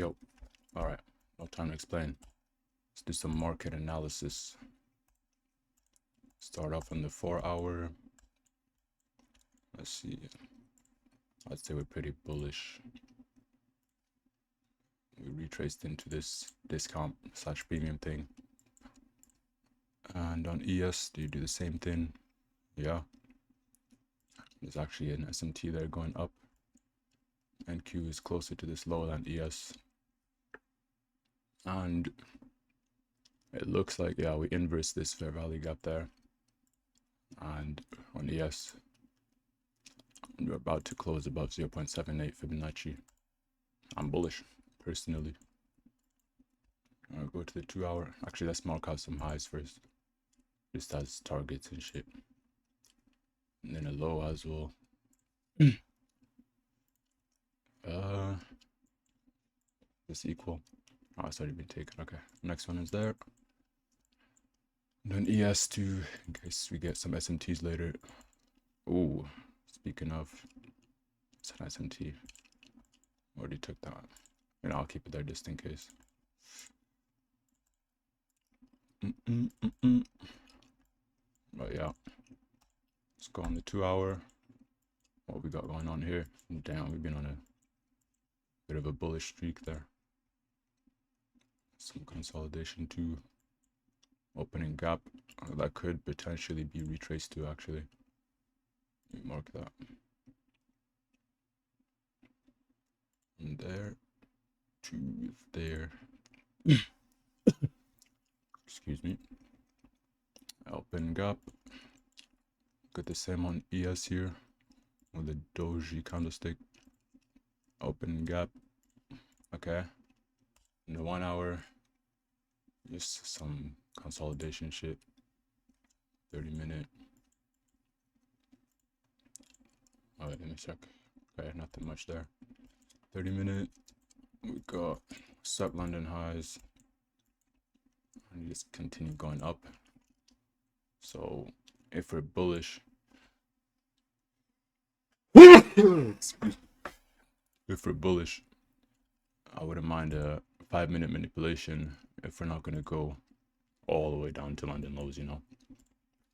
Yo, all right, no time to explain. Let's do some market analysis. Start off on the 4 hour. Let's see. I'd say we're pretty bullish. We retraced into this discount slash premium thing. And on ES, do you do the same thing? Yeah. There's actually an SMT there going up. NQ is closer to this low than ES. And it looks like, yeah, we inverse this fair value gap there. And on ES, we're about to close above 0.78 Fibonacci. I'm bullish, personally. I'll go to the 2 hour. Actually, let's mark out some highs first, just as targets and shit. And then a low as well. This equal. Oh, it's already been taken. Okay, next one is there. And then ES2, in case we get some SMTs later. Ooh, speaking of, it's an SMT. Already took that. You know, I'll keep it there just in case. But yeah, let's go on the 2 hour. What we got going on here? Damn, we've been on a bit of a bullish streak there. Some consolidation too. Opening gap that could potentially be retraced to, actually. Let me mark that. And there to there. Excuse me. Open gap. Got the same on ES here with the doji candlestick. Open gap. Okay. In the 1 hour, just some consolidation shit. 30-minute. All right, let me check. Okay, nothing much there. 30-minute. We got sub London highs. And just continue going up. So if we're bullish, if we're bullish, I wouldn't mind a 5-minute manipulation if we're not going to go all the way down to London lows, you know.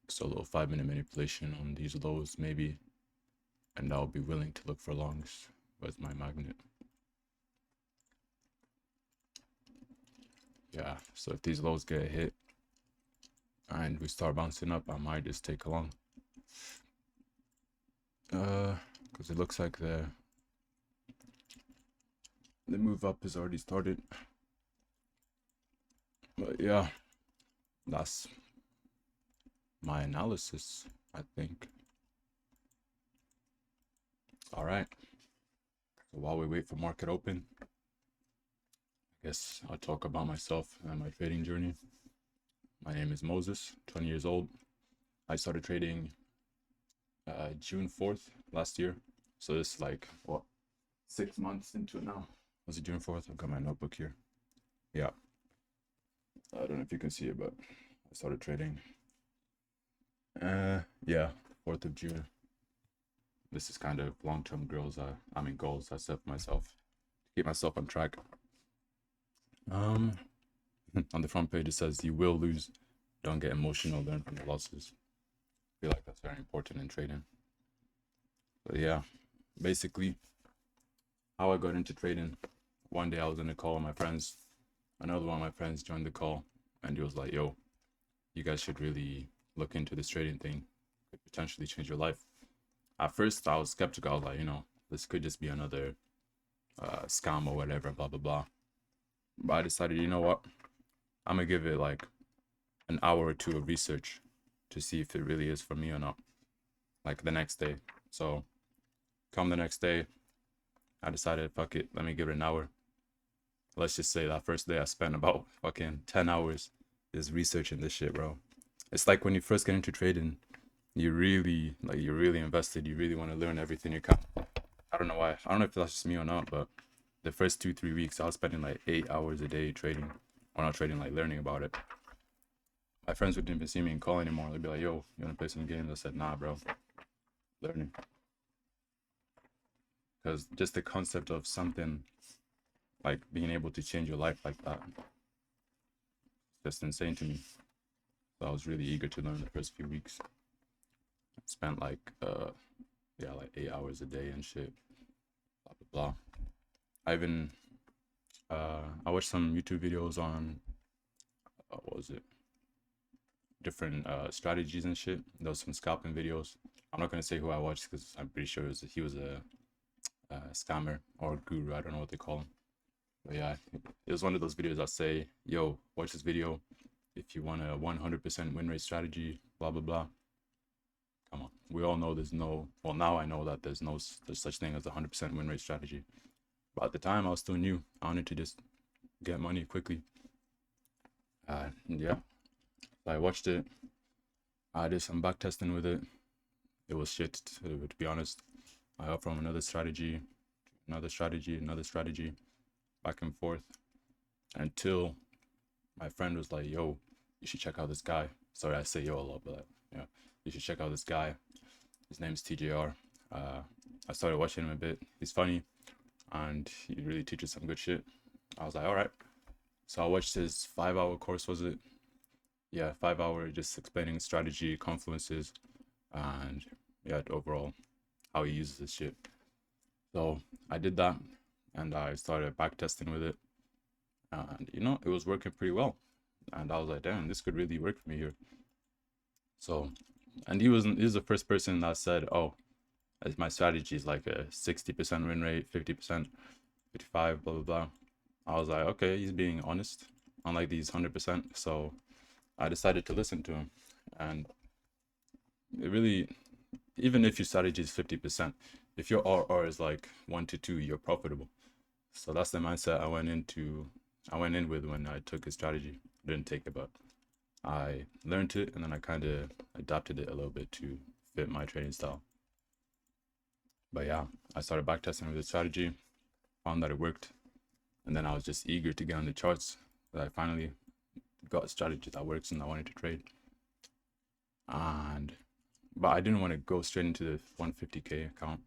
So a little 5-minute manipulation on these lows maybe, and I'll be willing to look for longs. Where's my magnet? Yeah, so if these lows get hit and we start bouncing up, I might just take a long. Because it looks like the move up has already started. But yeah, that's my analysis, I think. All right. So while we wait for market open, I guess I'll talk about myself and my trading journey. My name is Moses, 20 years old. I started trading June 4th last year. So this is like, what, 6 months into it now? Was it June 4th? I've got my notebook here. Yeah. I don't know if you can see it, but I started trading. Yeah, 4th of June. This is kind of long-term goals. Goals I set for myself to keep myself on track. On the front page it says you will lose. Don't get emotional. Learn from your losses. I feel like that's very important in trading. But yeah, basically, how I got into trading. One day I was in a call with my friends. Another one of my friends joined the call, and he was like, "Yo, you guys should really look into this trading thing. Could potentially change your life." At first, I was skeptical. I was like, this could just be another scam or whatever, blah, blah, blah. But I decided, you know what? I'm going to give it like an hour or two of research to see if it really is for me or not. Like the next day. So come the next day, I decided, fuck it, let me give it an hour. Let's just say that first day I spent about fucking 10 hours just researching this shit, bro. It's like when you first get into trading, you're really invested. You really want to learn everything you can. I don't know why. I don't know if that's just me or not, but the first 2-3 weeks, I was spending like 8 hours a day trading. Or not trading, like learning about it. My friends wouldn't even see me in call anymore. They'd be like, "Yo, you want to play some games?" I said, "Nah, bro. Learning." Because just the concept of something Like being able to change your life like that, just insane to me. So I was really eager to learn the first few weeks. I spent like yeah, like 8 hours a day and shit. Blah blah blah. I even I watched some YouTube videos on what was it? Different strategies and shit. There was some scalping videos. I'm not gonna say who I watched because I'm pretty sure he was a scammer or guru. I don't know what they call him. But yeah, it was one of those videos that say, "Yo, watch this video if you want a 100% win rate strategy." Blah blah blah. Come on, we all know there's no. Well, now I know that there's such thing as a 100% win rate strategy. But at the time, I was still new. I wanted to just get money quickly. Yeah, I watched it. I did some back testing with it. It was shit, to be honest. I hopped from another strategy, another strategy, another strategy, back and forth, until my friend was like, "Yo, you should check out this guy." Sorry, I say yo a lot, but yeah, you should check out this guy. His name's TJR. I started watching him a bit. He's funny, and he really teaches some good shit. I was like, all right. So I watched his 5-hour course. Was it? Yeah, 5 hour, just explaining strategy, confluences, and yeah, overall how he uses this shit. So I did that, and I started back testing with it, and you know, it was working pretty well. And I was like, damn, this could really work for me here. So, and he's the first person that said, oh, my strategy is like a 60% win rate, 50%, 55, blah blah blah. I was like, okay, he's being honest, unlike these 100%. So I decided to listen to him, and it really, even if your strategy is 50%, if your RR is like 1 to 2, you're profitable. So that's the mindset I went in with when I took his strategy. I didn't take it, but I learned it, and then I kind of adapted it a little bit to fit my trading style. But yeah, I started backtesting with the strategy, found that it worked, and then I was just eager to get on the charts. That I finally got a strategy that works, and I wanted to trade. But I didn't want to go straight into the 150k account,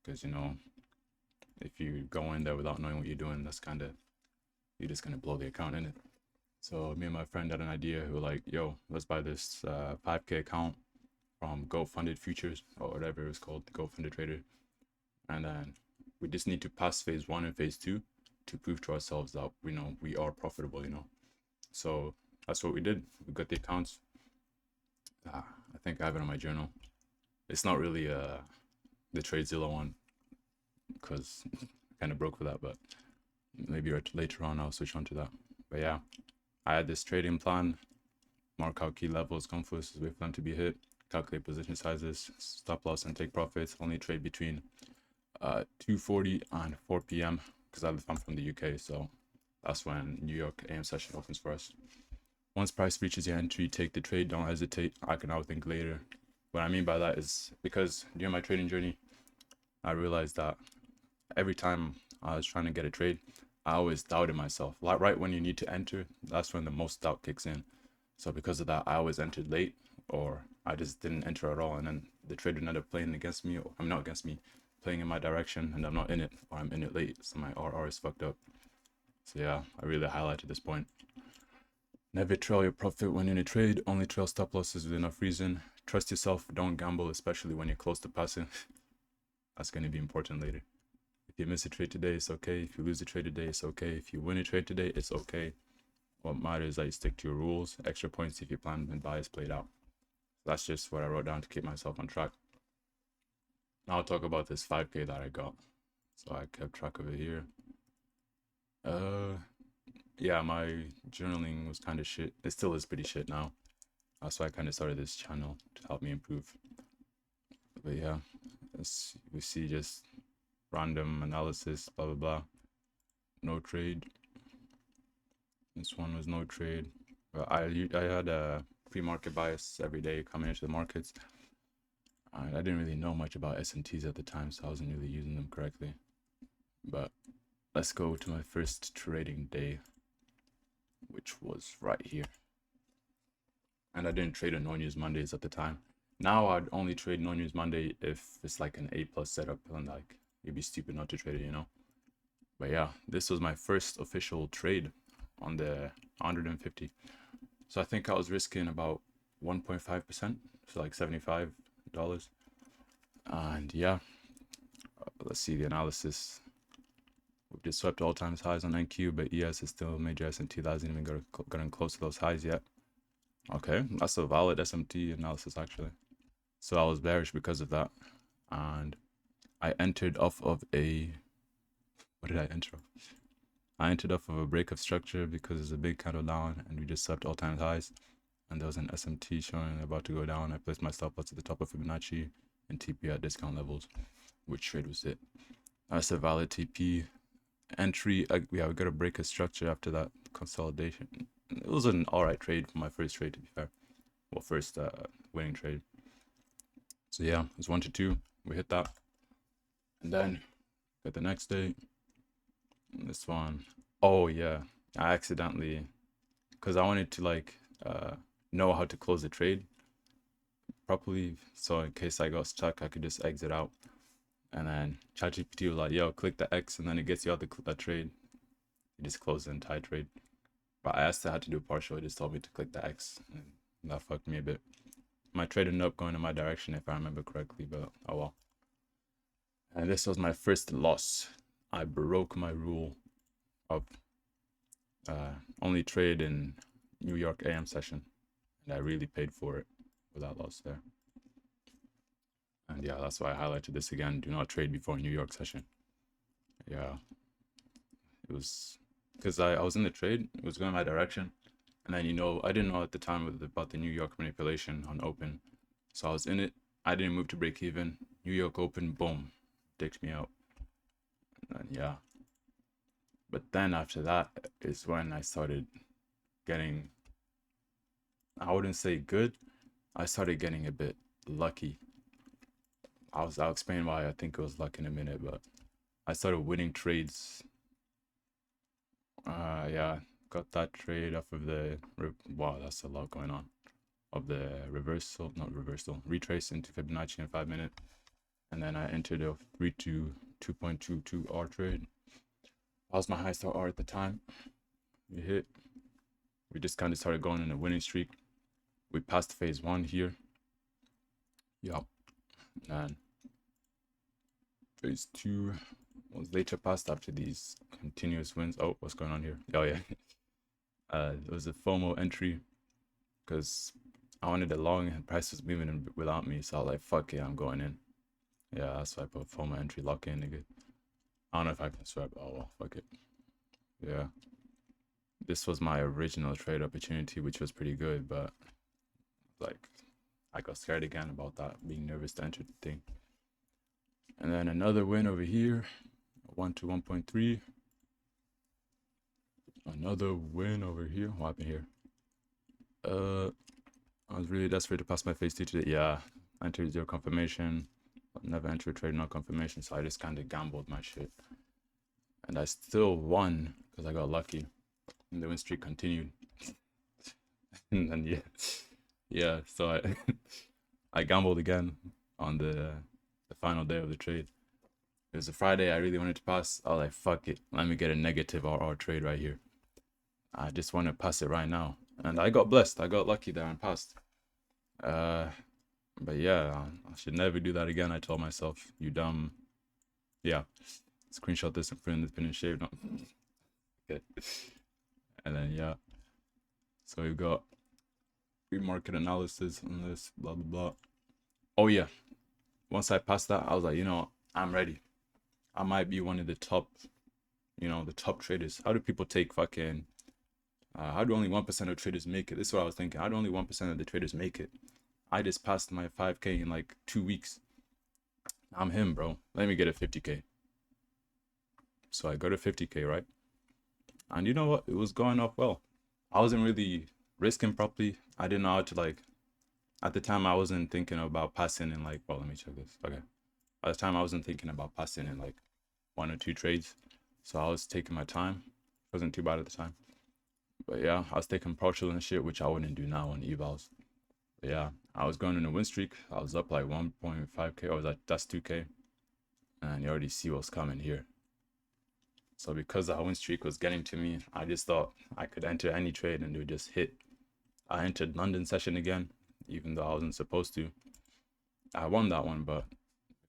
because you know, if you go in there without knowing what you're doing, you're just gonna blow the account in it. So me and my friend had an idea. We were like, yo, let's buy this 5k account from Go Funded Futures, or whatever it's called, the Go Funded Trader. And then we just need to pass phase 1 and phase 2 to prove to ourselves that we are profitable, you know. So that's what we did. We got the accounts. I think I have it on my journal. It's not really the TradeZilla one, because I kind of broke for that, but maybe later on I'll switch on to that. But yeah, I had this trading plan: mark out key levels, confluences, wait for them to be hit, calculate position sizes, stop loss and take profits, only trade between 2:40 and 4 p.m. because I'm from the UK, so that's when New York AM session opens for us. Once price reaches your entry, take the trade, don't hesitate. I can outthink later. What I mean by that is because during my trading journey, I realized that every time I was trying to get a trade, I always doubted myself. Like right when you need to enter, that's when the most doubt kicks in. So because of that, I always entered late, or I just didn't enter at all, and then the trade would end up playing against me, or I'm not against me, playing in my direction, and I'm not in it, or I'm in it late, so my RR is fucked up. So yeah, I really highlighted this point. Never trail your profit when in a trade, only trail stop losses with enough reason. Trust yourself, don't gamble, especially when you're close to passing. That's going to be important later. If you miss a trade today, it's okay. If you lose a trade today, it's okay. If you win a trade today, it's okay. What matters is that you stick to your rules. Extra points if your plan and bias played out. That's just what I wrote down to keep myself on track. Now I'll talk about this 5k that I got. So I kept track of it here. Yeah, my journaling was kind of shit. It still is pretty shit now. So I kind of started this channel to help me improve. But yeah, we see just random analysis, blah blah blah. No trade. This one was no trade. But I had a pre-market bias every day coming into the markets. I didn't really know much about S&Ts at the time, so I wasn't really using them correctly. But let's go to my first trading day, which was right here. And I didn't trade on no news Mondays at the time. Now I'd only trade no news Monday if it's like an A+ setup, and like you'd be stupid not to trade it, you know. But yeah, this was my first official trade on the 150. So I think I was risking about 1.5%, so like $75. And yeah, let's see the analysis. We just swept all times highs on NQ, but ES is still major S&T that hasn't even gotten close to those highs yet. Okay, that's a valid SMT analysis actually. So I was bearish because of that, and I entered off of a, what did I enter? I entered off of a break of structure because it's a big candle down, and we just swept all time highs, and there was an SMT showing about to go down. I placed my stop loss at the top of Fibonacci and TP at discount levels. Which trade was it? That's a valid TP entry. Yeah, we got a break of structure after that consolidation. It was an alright trade for my first trade, to be fair. Well, first winning trade. So yeah, it was 1 to 2. We hit that, and then got the next day. This one, oh yeah, I accidentally, because I wanted to like know how to close the trade properly, so in case I got stuck I could just exit out. And then ChatGPT was like, yo, click the X and then it gets you out the trade. You just close the entire trade. But I asked it how to do partial, it just told me to click the X, and that fucked me a bit. My trade ended up going in my direction if I remember correctly, but oh well. And this was my first loss. I broke my rule of only trade in New York AM session, and I really paid for it with that loss there. And yeah, that's why I highlighted this again. Do not trade before New York session. Yeah, it was because I was in the trade, it was going my direction, and then, you know, I didn't know at the time about the New York manipulation on open, so I was in it. I didn't move to break even. New York open, boom, dicked me out. And yeah, but then after that is when I started getting, I wouldn't say good, I started getting a bit lucky. I'll explain why I think it was luck in a minute, but I started winning trades. Yeah, got that trade off of the, wow, that's a lot going on, of the reversal, not reversal, retrace into Fibonacci in 5 minutes. And then I entered a 3 to 2.22 R trade. That was my high star R at the time. We hit, we just kind of started going in a winning streak. We passed phase 1 here. Yup. And phase 2 was later passed after these continuous wins. Oh, what's going on here? Oh yeah. It was a FOMO entry because I wanted a long and price was moving in without me, so I was like, fuck it, I'm going in. Yeah, that's why I put FOMO entry, lock in, nigga. I don't know if I can sweat, but oh well, fuck it. Yeah. This was my original trade opportunity, which was pretty good, but like I got scared again about that, being nervous to enter the thing. And then another win over here, 1 to 1.3. Another win over here. What happened here? I was really desperate to pass my phase 2 today. Yeah, entered 0 confirmation. Never entered a trade, no confirmation, so I just kind of gambled my shit. And I still won because I got lucky. And the win streak continued. And then yeah, so I I gambled again on the final day of the trade. It was a Friday, I really wanted to pass. I was like, fuck it, let me get a negative RR trade right here. I just want to pass it right now. And I got blessed, I got lucky there and passed. But yeah, I should never do that again, I told myself. You dumb. Yeah, screenshot this and put in the pin and shave. No. Okay. And then yeah, so we've got pre-market analysis on this, blah blah blah. Oh yeah, once I passed that, I was like, you know, I'm ready. I might be one of the top, you know, the top traders. How do people take fucking, how do only 1% of traders make it? This is what I was thinking. How do only 1% of the traders make it? I just passed my 5K in like 2 weeks. I'm him, bro. Let me get a 50K. So I got a 50K, right? And you know what? It was going off well. I wasn't really risking properly. I didn't know how to, like, at the time I wasn't thinking about passing in like, well, let me check this. Okay. At the time I wasn't thinking about passing in like 1 or 2 trades. So I was taking my time. It wasn't too bad at the time. But yeah, I was taking partial and shit, which I wouldn't do now on evals. But yeah, I was going in a win streak. I was up like 1.5K, or that's 2K. And you already see what's coming here. So because that win streak was getting to me, I just thought I could enter any trade and it would just hit. I entered London session again, even though I wasn't supposed to. I won that one, but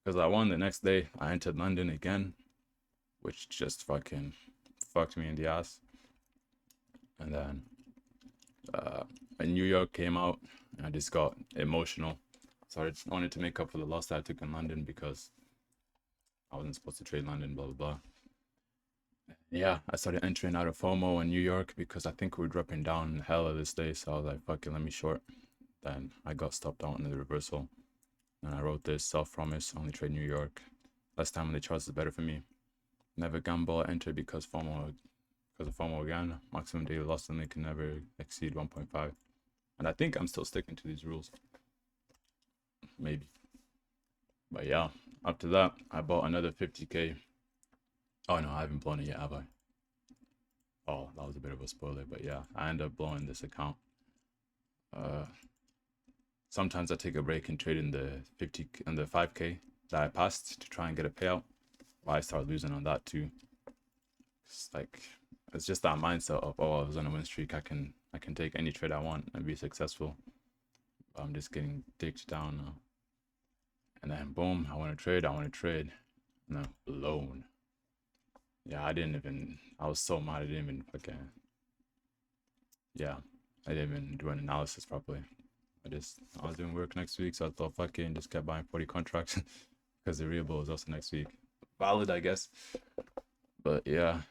because I won the next day, I entered London again, which just fucking fucked me in the ass. And then New York came out, and I just got emotional. So I just wanted to make up for the loss that I took in London because I wasn't supposed to trade London, blah, blah, blah. Yeah, I started entering out of FOMO in New York because I think we were dropping down hella this day. So I was like, fuck it, let me short. Then I got stopped out in the reversal. And I wrote this self-promise, only trade New York. Less time on the charts is better for me. Never gamble, enter because of FOMO again. Maximum daily loss limit can never exceed 1.5. And I think I'm still sticking to these rules. Maybe. But yeah, after that, I bought another 50k. Oh no, I haven't blown it yet, have I? Oh, that was a bit of a spoiler, but yeah, I ended up blowing this account. Sometimes I take a break and trade in the 50 and the 5k that I passed to try and get a payout. But I started losing on that too. It's like it's just that mindset of, oh, I was on a win streak. I can take any trade I want and be successful. But I'm just getting dicked down now. And then boom, I want to trade. And then blown. Yeah, I was so mad I didn't even fucking, yeah, I didn't even do an analysis properly. I was doing work next week, so I thought fucking just kept buying 40 contracts because the real is also next week. Valid, I guess. But yeah,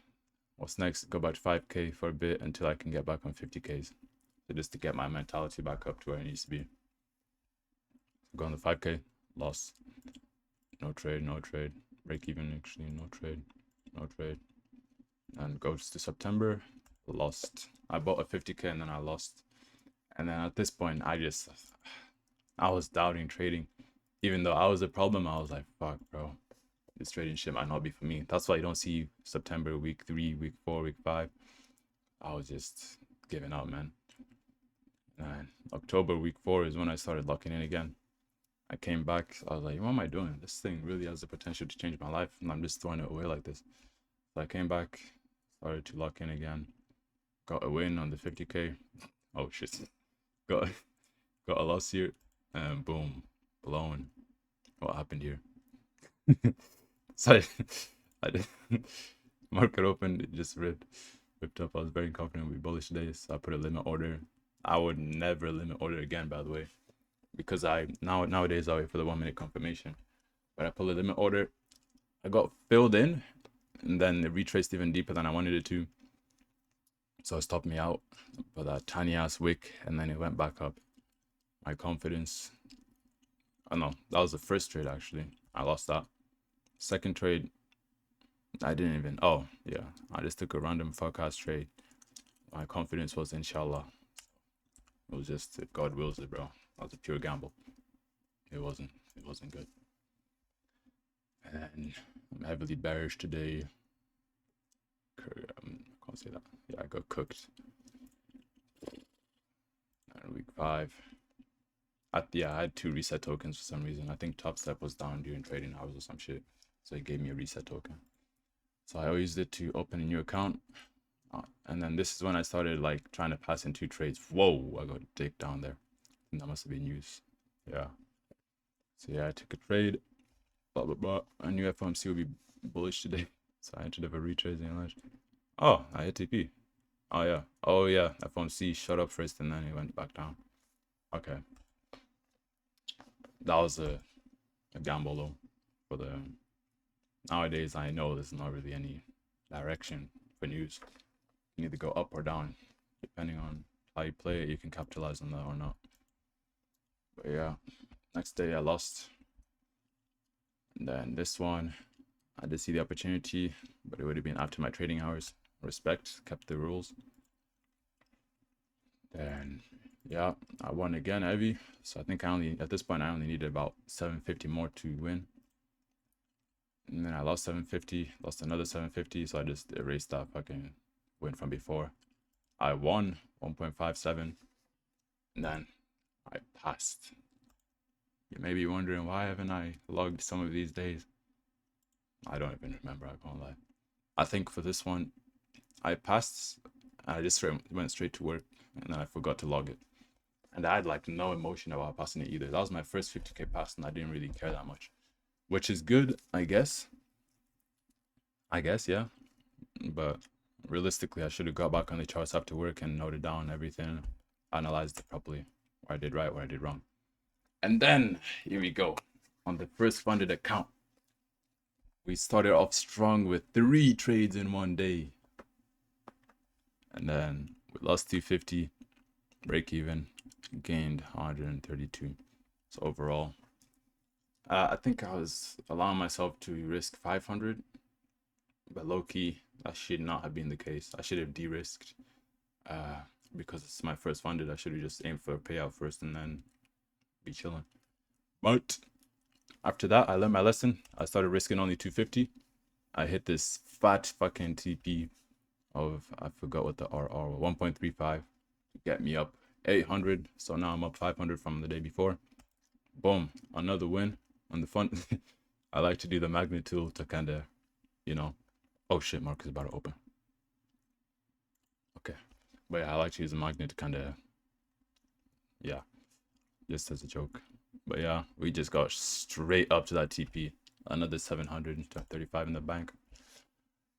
what's next? Go back to 5k for a bit until I can get back on 50ks. So just to get my mentality back up to where it needs to be. Go on the 5k, loss. No trade. Break even actually, no trade. And goes to September, lost. I bought a 50k and then I lost. And then at this point, I was doubting trading. Even though I was a problem, I was like, fuck, bro. This trading shit might not be for me. That's why you don't see September, week 3, week 4, week 5. I was just giving up, man. And October, week 4 is when I started locking in again. I came back. I was like, what am I doing? This thing really has the potential to change my life. And I'm just throwing it away like this. So I came back, started to lock in again. Got a win on the 50k. Oh, shit. Got a loss here. And boom. Blown. What happened here? So I did. Market opened, it just ripped up. I was very confident with bullish days, so I put a limit order. I would never limit order again, by the way, because nowadays I wait for the 1 minute confirmation. But I put a limit order. I got filled in, and then it retraced even deeper than I wanted it to. So it stopped me out for that tiny ass wick, and then it went back up. My confidence. Oh no, that was the first trade actually. I lost that. Second trade, I didn't even. Oh yeah, I just took a random forecast trade. My confidence was inshallah. It was just if God wills it, bro. That was a pure gamble. It wasn't good. And I'm heavily bearish today. Can't say that. Yeah, I got cooked. And week 5. I had 2 reset tokens for some reason. I think Top Step was down during trading hours or some shit. So it gave me a reset token. So I used it to open a new account. And then this is when I started like trying to pass in 2 trades. Whoa, I got dick down there. And that must have been news. Yeah. So yeah, I took a trade. Blah, blah, blah. I knew FOMC would be bullish today. So I entered up a retracing lunch. Oh, I hit TP. Oh yeah. FOMC shot up first and then it went back down. Okay. That was a gamble though. For the nowadays I know there's not really any direction for news. You either go up or down. Depending on how you play it, you can capitalize on that or not. But yeah. Next day I lost. And then this one, I did see the opportunity, but it would have been after my trading hours. Respect, kept the rules. Then yeah, I won again heavy. So I think at this point I only needed about 750 more to win. And then I lost 750, lost another 750, so I just erased that fucking win from before. I won 1.57, and then I passed. You may be wondering, why haven't I logged some of these days? I don't even remember, I can't lie. I think for this one, I passed. I just went straight to work, and then I forgot to log it. And I had like no emotion about passing it either. That was my first 50k pass, and I didn't really care that much, which is good, I guess. I guess, yeah. But realistically, I should have got back on the charts after work and noted down everything, analyzed it properly, where I did right, where I did wrong. And then here we go. On the first funded account, we started off strong with 3 trades in one day. And then we lost 250, break even, gained 132. So overall, I think I was allowing myself to risk 500, but low key, that should not have been the case. I should have de-risked because it's my first funded. I should have just aimed for a payout first and then be chilling. But after that, I learned my lesson. I started risking only 250. I hit this fat fucking TP of, I forgot what the RR was, 1.35 to get me up 800. So now I'm up 500 from the day before. Boom, another win on the fund. I like to do the magnet tool to kind of, you know, oh shit, Mark is about to open. Okay, but yeah, I like to use the magnet to kind of, yeah, just as a joke. But yeah, we just got straight up to that TP. Another 735 in the bank.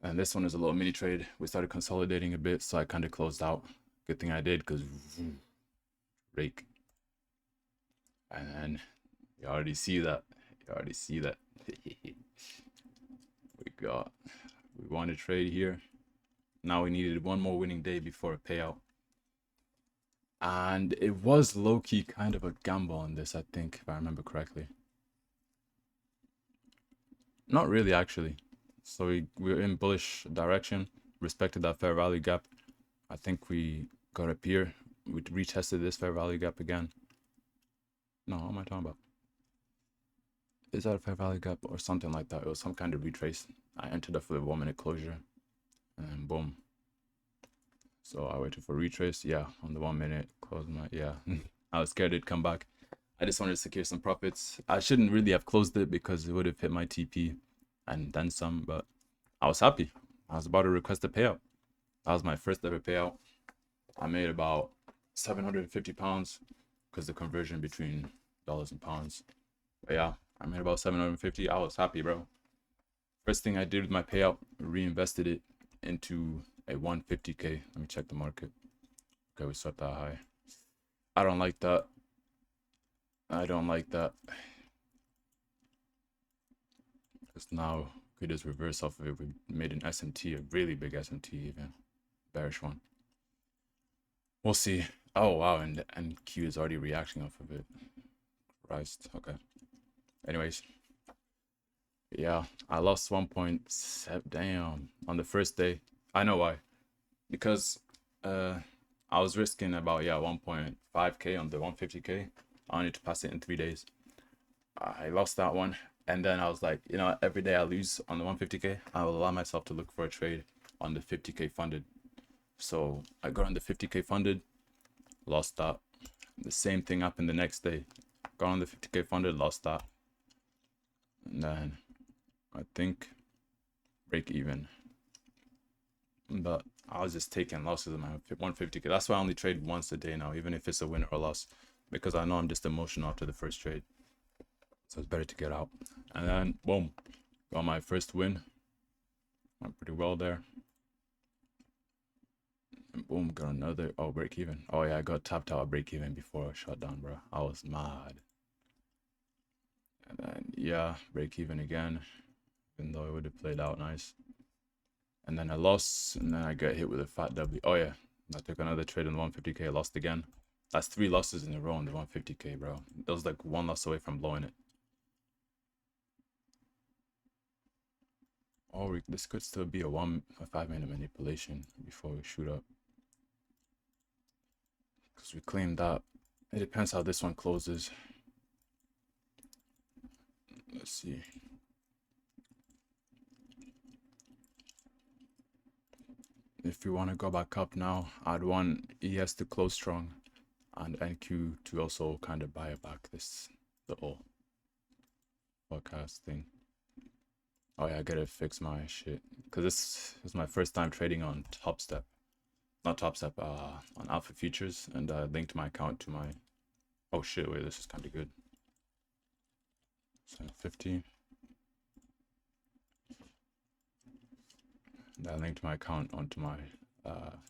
And this one is a little mini trade. We started consolidating a bit, so I kind of closed out. Good thing I did, because rake. And then you already see that. You already see that. We won a trade here. Now we needed one more winning day before a payout. And it was low-key kind of a gamble on this, I think, if I remember correctly. Not really, actually. So we were in bullish direction, respected that fair value gap. I think we got up here. We retested this fair value gap again. No, what am I talking about? Is that a fair value gap or something like that? It was some kind of retrace. I entered up for the 1 minute closure and then boom. So I waited for retrace. Yeah, on the 1 minute, closed my, yeah. I was scared it'd come back. I just wanted to secure some profits. I shouldn't really have closed it because it would have hit my TP and then some, but I was happy. I was about to request a payout. That was my first ever payout. I made about 750 pounds because the conversion between dollars and pounds. But yeah, I made about 750. I was happy, bro. First thing I did with my payout, reinvested it into a 150k. Let me check the market. Okay, we set that high. I don't like that. I don't like that. Because now we could just reverse off of it. We made an SMT, a really big SMT even. Bearish one. We'll see. Oh wow, and Q is already reacting off of it. Christ. Okay. Anyways. Yeah, I lost 1.7. Damn. On the first day. I know why. Because I was risking about 1.5k on the 150k. I wanted to pass it in 3 days. I lost that one. And then I was like, you know, every day I lose on the 150k, I will allow myself to look for a trade on the 50k funded. So I got on the 50k funded, lost that. The same thing happened the next day. Got on the 50k funded, lost that. And then I think break even. But I was just taking losses on my 150k. That's why I only trade once a day now, even if it's a win or a loss, because I know I'm just emotional after the first trade. So it's better to get out. And then boom, got my first win. Went pretty well there. And boom, got another. Oh, break even. Oh yeah, I got tapped out at break even before I shut down, bro. I was mad. And then yeah, break even again, even though it would have played out nice. And then I lost, and then I got hit with a fat W. Oh yeah, I took another trade on 150k, lost again. That's 3 losses in a row on the 150k, bro. It was like 1 loss away from blowing it. Oh, this could still be a 5-minute manipulation before we shoot up. Because we claimed that. It depends how this one closes. Let's see. If we want to go back up now, I'd want ES to close strong and NQ to also kind of buy back this little forecast thing. Oh yeah, I gotta fix my shit. because this is my first time trading on Top Step, not Top Step, on Alpha Futures, and I linked my account to my. Oh shit! Wait, this is kind of good. 750. And I linked my account onto my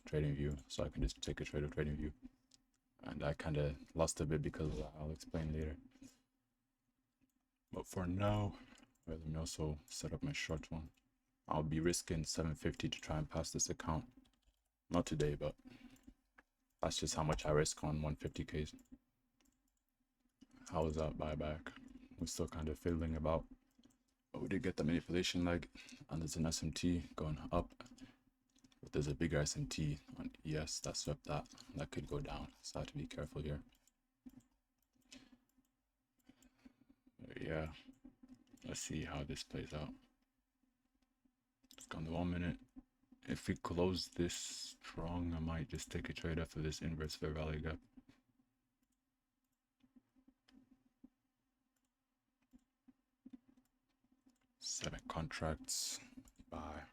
trading view, so I can just take a trade of trading view. And I kind of lost a bit because of that. I'll explain later. But for now, let me also set up my short one. I'll be risking 750 to try and pass this account. Not today, but that's just how much I risk on 150Ks. How was that buyback? We're still kind of fiddling about. But we did get the manipulation leg, and there's an SMT going up. But there's a bigger SMT on ES that swept that. That could go down, so I have to be careful here. But yeah, let's see how this plays out. It's gone to 1 minute. If we close this strong, I might just take a trade after this inverse fair value gap. Seven contracts, buy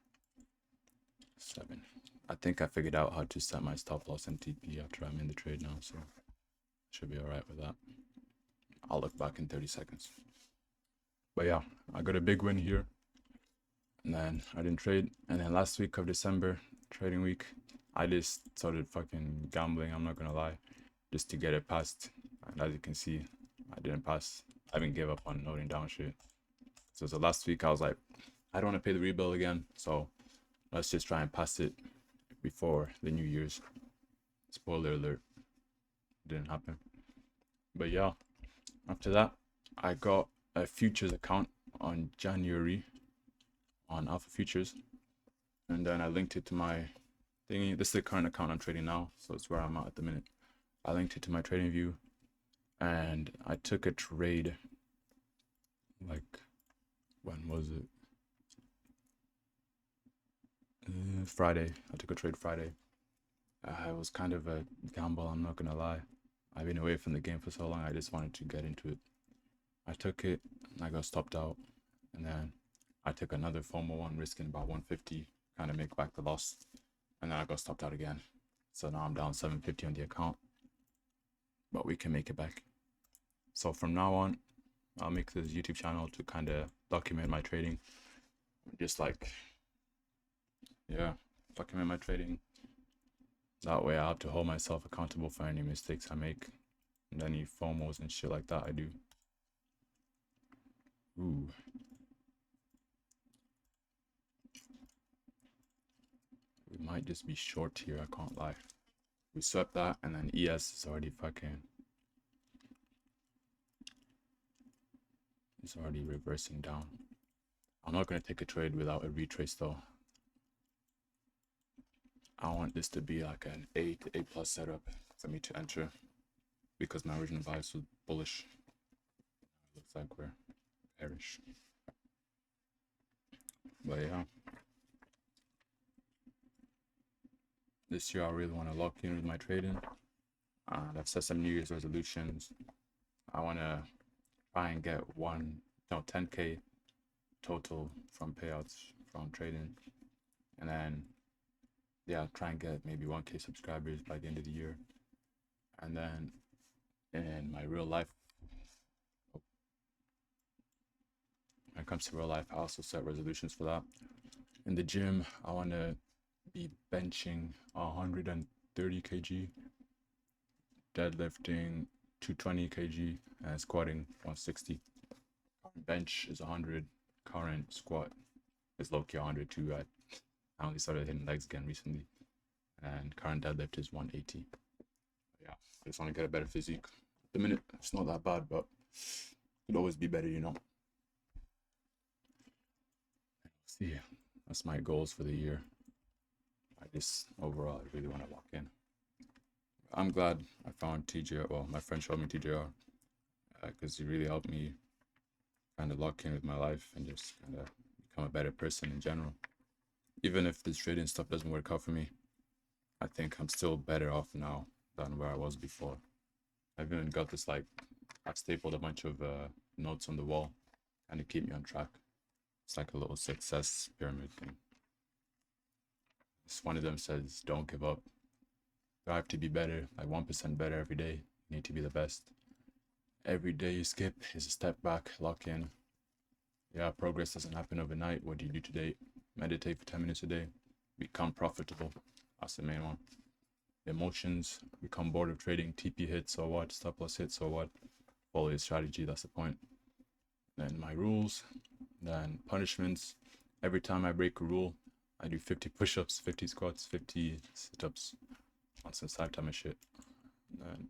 7. I think I figured out how to set my stop loss and TP after I'm in the trade now, so should be alright with that. I'll look back in 30 seconds. But yeah, I got a big win here. And then I didn't trade. And then last week of December, trading week, I just started fucking gambling, I'm not gonna lie, just to get it passed. And as you can see, I didn't pass. I even gave up on noting down shit. So the last week I was like, I don't want to pay the rebuild again, so let's just try and pass it before the New Year's. Spoiler alert, didn't happen. But yeah, after that, I got a futures account on January on Alpha Futures, and then I linked it to my thingy. This is the current account I'm trading now, so it's where I'm at the minute. I linked it to my trading view, and I took a trade, like, when was it? Friday. I took a trade Friday. It was kind of a gamble, I'm not gonna lie. I've been away from the game for so long, I just wanted to get into it. I took it, I got stopped out, and then I took another FOMO one, risking about 150, kind of make back the loss, and then I got stopped out again. So now I'm down 750 on the account, but we can make it back. So from now on, I'll make this YouTube channel to kind of document my trading. Just like, yeah, document my trading. That way I have to hold myself accountable for any mistakes I make and any FOMOs and shit like that I do. Ooh. We might just be short here, I can't lie. We swept that, and then ES is already fucking... It's already reversing down. I'm not going to take a trade without a retrace though. I want this to be like an A to A plus setup for me to enter, because my original bias was bullish. Looks like we're bearish. But yeah, this year I really want to lock in with my trading. I've set some New Year's resolutions. I want to try and get 10K total from payouts from trading, and then yeah, try and get maybe 1K subscribers by the end of the year. And then in my real life, when it comes to real life, I also set resolutions for that. In the gym, I want to be benching 130 kg, deadlifting 220 kg, and squatting 160. Bench is 100, current squat is low-key 100 too. I only started hitting legs again recently, and current deadlift is 180. Yeah, I just want to get a better physique. At the minute, it's not that bad, but it could always be better, you know. See, that's my goals for the year. I just, overall, I really want to lock in. I'm glad I found TJR, well, my friend showed me TJR, because he really helped me kind of lock in with my life and just kind of become a better person in general. Even if this trading stuff doesn't work out for me, I think I'm still better off now than where I was before. I've even got this, like, I've stapled a bunch of notes on the wall kind of keep me on track. It's like a little success pyramid thing. One of them says, don't give up. Strive to be better, like 1% better every day. You need to be the best. Every day you skip is a step back, lock in. Yeah, progress doesn't happen overnight. What do you do today? Meditate for 10 minutes a day. Become profitable. That's the main one. Emotions, become bored of trading. TP hits or what? Stop loss hits or what? Follow your strategy, that's the point. Then my rules, then punishments. Every time I break a rule, I do 50 push-ups, 50 squats, 50 sit-ups on some side time and shit. And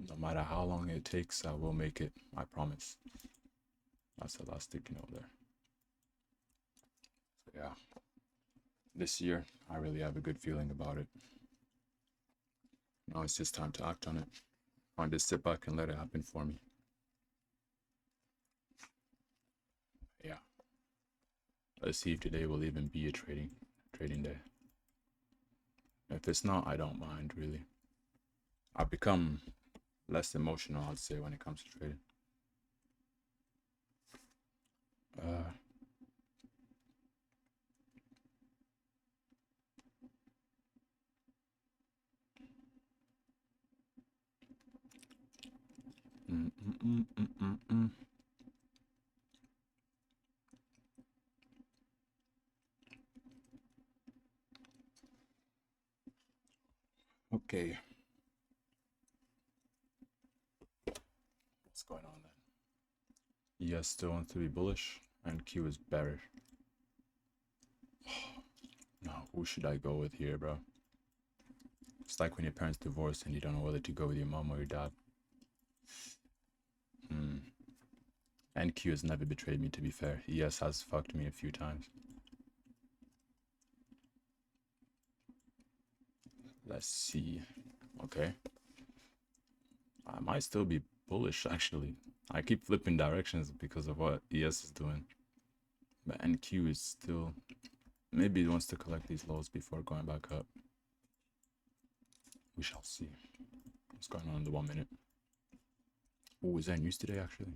no matter how long it takes, I will make it. I promise. That's the last sticky note there. So yeah, this year I really have a good feeling about it. Now it's just time to act on it. I just sit back and let it happen for me. Yeah. Let's see if today will even be a trading day. If it's not, I don't mind really. I've become less emotional, I'd say, when it comes to trading. Okay. What's going on then? ES still wants to be bullish, and Q is bearish. Now, who should I go with here, bro? It's like when your parents divorce and you don't know whether to go with your mom or your dad. And Q has never betrayed me, to be fair. ES has fucked me a few times. Let's see. Okay. I might still be bullish, actually. I keep flipping directions because of what ES is doing. But NQ is still... Maybe he wants to collect these lows before going back up. We shall see. What's going on in the 1 minute? Oh, is there news today, actually?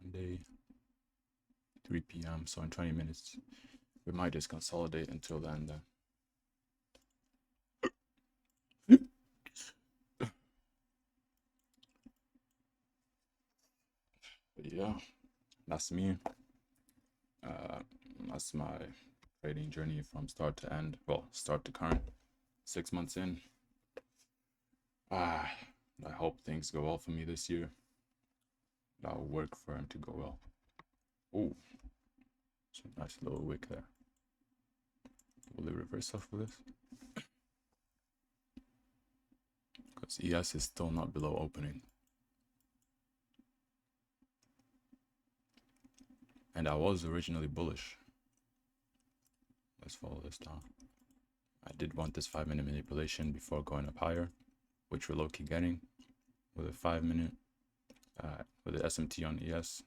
Monday, 3 p.m. So in 20 minutes, we might just consolidate until then. But yeah, that's me. That's my trading journey from start to end. Well, start to current. 6 months in. I hope things go well for me this year. That'll work for him to go well. Oh, it's a nice little wick there. Will it reverse off of this? Because ES is still not below opening. And I was originally bullish. Let's follow this down. I did want this 5-minute manipulation before going up higher, which we're low-key getting with a 5-minute, with the SMT on ES.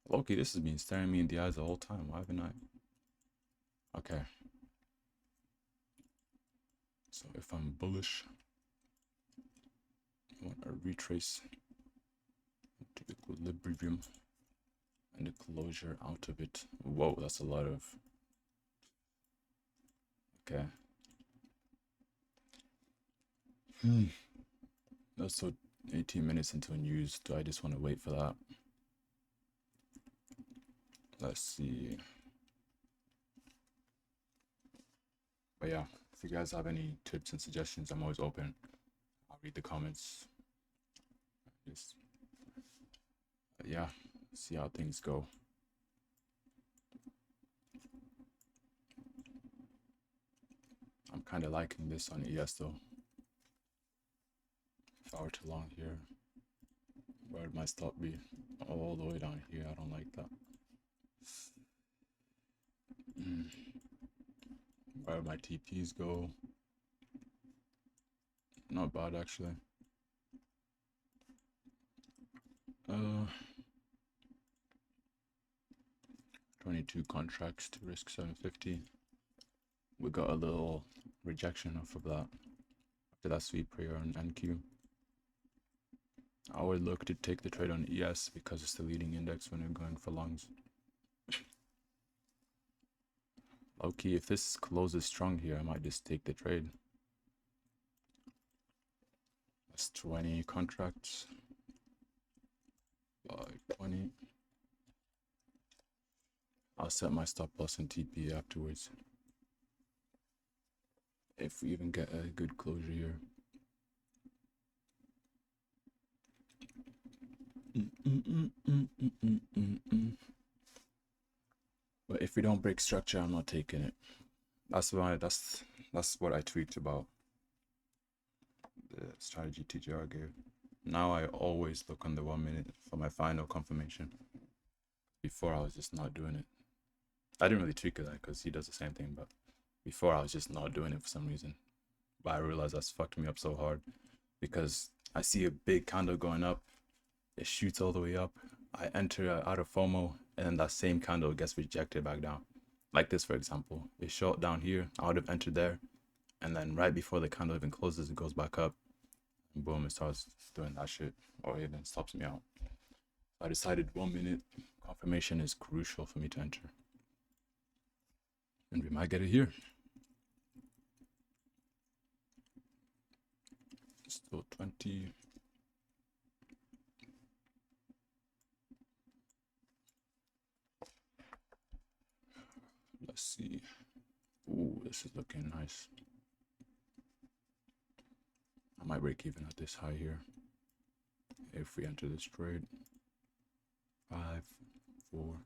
Low-key, this has been staring me in the eyes the whole time. Why haven't I? Okay. So if I'm bullish, I want to retrace to equilibrium and the closure out of it. Whoa, that's a lot of... Okay. That's so 18 minutes until news. Do I just want to wait for that? Let's see. But yeah, if you guys have any tips and suggestions, I'm always open. I'll read the comments. Just, yeah, see how things go. I'm kind of liking this on ES though. If I were to long here, where would my stop be? All the way down here. I don't like that. Where my TPs go? Not bad actually. 22 contracts to risk 750. We got a little rejection off of that after that sweep prayer on NQ. I would look to take the trade on ES because it's the leading index when you're going for longs. Low-key, if this closes strong here, I might just take the trade. That's 20 contracts. 20. I'll set my stop loss and TP afterwards. If we even get a good closure here. But if we don't break structure, I'm not taking it. That's what I tweaked about the strategy TGR gave. Now I always look on the 1 minute for my final confirmation. Before I was just not doing it. I didn't really tweak that because he does the same thing, but before I was just not doing it for some reason. But I realized that's fucked me up so hard because I see a big candle going up, it shoots all the way up, I enter out of FOMO, and then that same candle gets rejected back down. Like this, for example, it shot down here, I would have entered there, and then right before the candle even closes, it goes back up, and boom, it starts doing that shit, or even stops me out. So I decided 1 minute confirmation is crucial for me to enter. And we might get it here. Still 20. Let's see. Ooh, this is looking nice. I might break even at this high here if we enter this trade. 5, 4,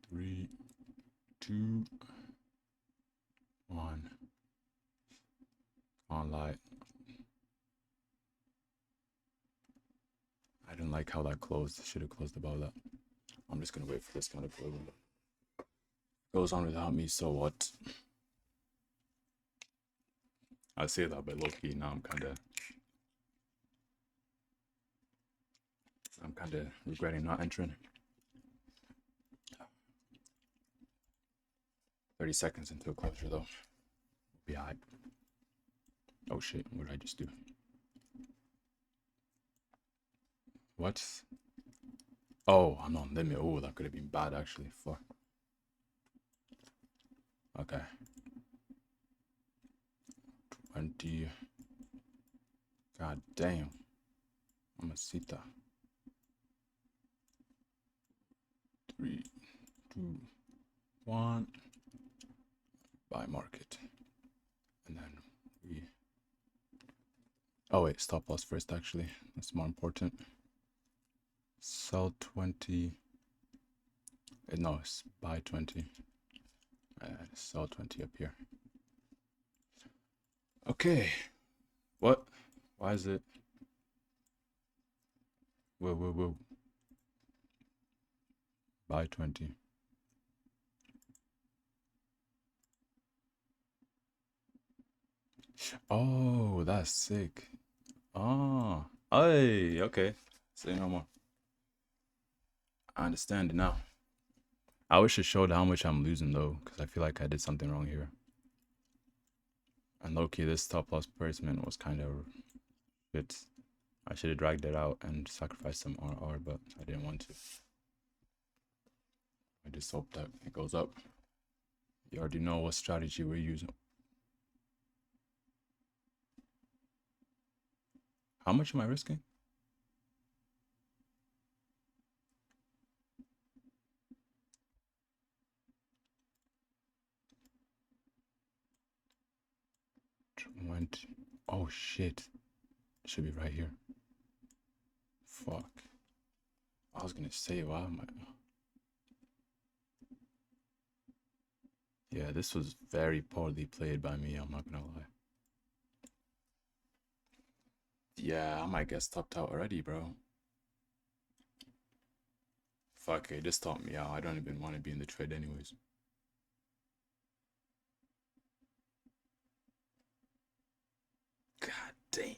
3, 2, 1. On light. I didn't like how that closed. Should have closed above that. I'm just gonna wait for this kind of closing. Goes on without me, so what? I say that, but low-key now I'm kind of regretting not entering. 30 seconds into a closure though. Be alright. Oh shit, what did I just do? What? Oh, I'm on limit. Oh, that could have been bad actually. Fuck. Okay. 20. God damn. Mamacita. 3, 2, 1. Buy market. And then we... Oh wait, stop loss first actually. That's more important. Sell 20. No, it's buy 20. And sell 20 up here. Okay. What? Why is it? Whoa. Buy 20. Oh, that's sick. Oh. Hey, okay. Say no more. I understand it now. I wish it showed how much I'm losing though, because I feel like I did something wrong here. And low-key, this stop loss placement was kind of shit. I should have dragged it out and sacrificed some RR, but I didn't want to. I just hope that it goes up. You already know what strategy we're using. How much am I risking? Oh shit. It should be right here. Fuck. I was gonna say, why am I... Yeah, this was very poorly played by me, I'm not gonna lie. Yeah, I might get stopped out already, bro. Fuck it, just stopped me out. I don't even want to be in the trade anyways. God damn.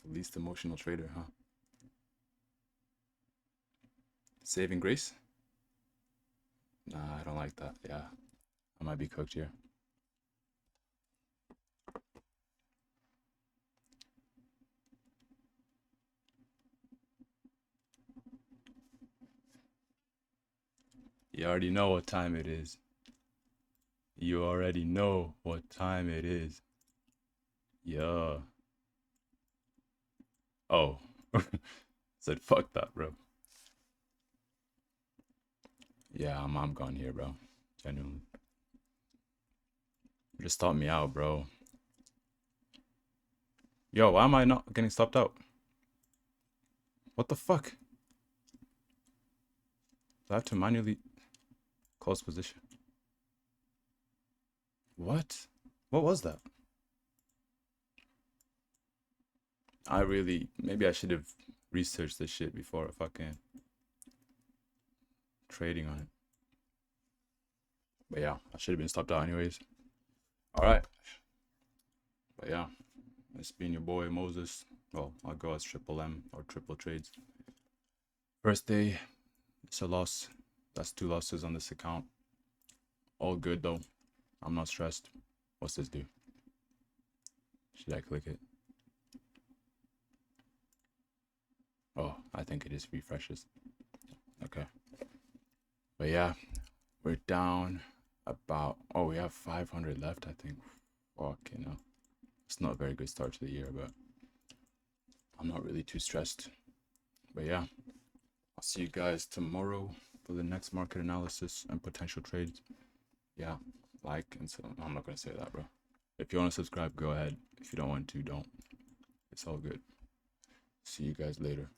The least emotional trader, huh? Saving grace? Nah, I don't like that. Yeah, I might be cooked here. You already know what time it is. You already know what time it is. Yeah. Oh. Said fuck that, bro. Yeah, I'm gone here, bro. Genuinely. Just stop me out, bro. Yo, why am I not getting stopped out? What the fuck? Do I have to manually close position? What? What was that? Maybe I should have researched this shit before fucking trading on it. But yeah, I should have been stopped out anyways. Alright. But yeah, it's been your boy Moses. Well, I'll go as Triple M or Triple Trades. First day, it's a loss. That's 2 losses on this account. All good though. I'm not stressed. What's this do? Should I click it? Oh, I think it is refreshes. Okay. But yeah, we're down about, oh, we have 500 left, I think. Fuck, you know. It's not a very good start to the year, but I'm not really too stressed. But yeah, I'll see you guys tomorrow for the next market analysis and potential trades. Yeah, like and so I'm not gonna say that, bro. If you want to subscribe, go ahead. If you don't want to, don't. It's all good. See you guys later.